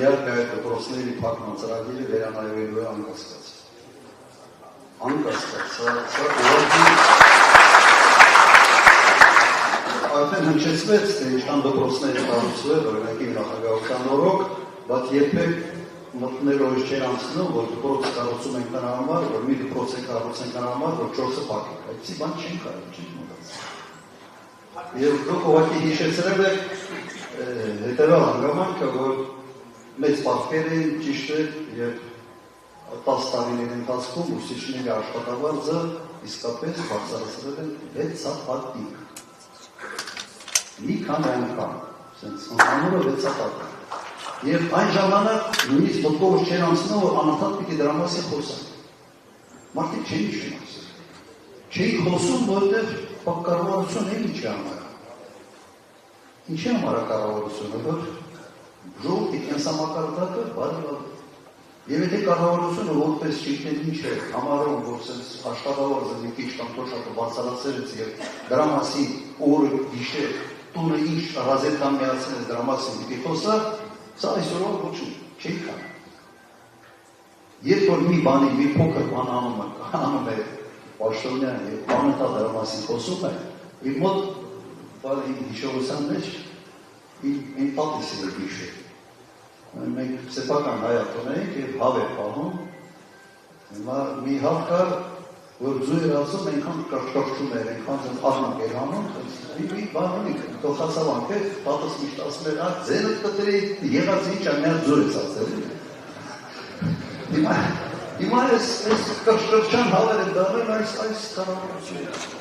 իհարկե այդ դպրոցների փակման ծրագիրը վերանայվելու է անկասկած։ Արդեն հնչեցվեց, թե ինչքան դպրոցների կառուցվել, օրինակ իմ նախագահության օրոք, բայց երբեք մտներով չէր անցնում, որ դպրոց կառուցում ենք նրա համար, որ մի դպրոց է կառուցենք նրա համար, որ 4-ը փակենք։ Այդպիսի բան չենք արել, չենք մտածել։ Եվ դուք ուղղակի հիշեցրել եք հետևյալ հանգամանքը, որ մեծ պատկեր էին, ճիշտ է, եւ 10 տարիների ընթացքում ուսուցիչների աշխատավարձը իսկապես բարձրացրել են 6 հատիկ։ Մի քանի անգամ, ասենց ընդհանուրը 6 հատիկ։ Եվ այն ժամանակ նույնիսկ մտքովս չեն անցնում, որ անընդհատ պիտի դրա մասին խոսանք։ Մարդիկ չէին իշխում ասել։ Չէին խոսում, որովհետև կառավարությունը ինչ է համար։ Ինչ է համար կառավարությունը, որ ժողովրդի կենսամակարդակը բարելավում։ Եվ եթե կառավարությունը որպես չգիտեմ ինչ է համարում, որ աշխատավարձը մի քիչ կամ թող շատ բարձրացրեց եւ դրա մասին օրը գիշեր տունը ինչ ռազետան միացնեց դրա մասին պիտի խոսա, սա այսօրվա ոչինչ չի կան։ Երբ որ մի բանի մի փոքր բան անում է Պաշտոնյան եւ անընդհատ դրա մասին խոսում է, իր մոտ բարի հիշողության մեջ իմ պատիսը է հիշել։ Մենք սեփական հայատոն էինք եւ հավ էր պահում, հիմա մի հավ կար, որ ձու էր ասում, այնքան կաշկաշում էր, այնքան աղնակ էր անում, մի բան ունիք, կողացավանք է, պատս միշտ ասում էր, ձենը կտրի, եղած ինչ է, միած ձուր ես ասել։ Հիմա այս կաշկաշան հավեր են դարել այս կառավարությունը։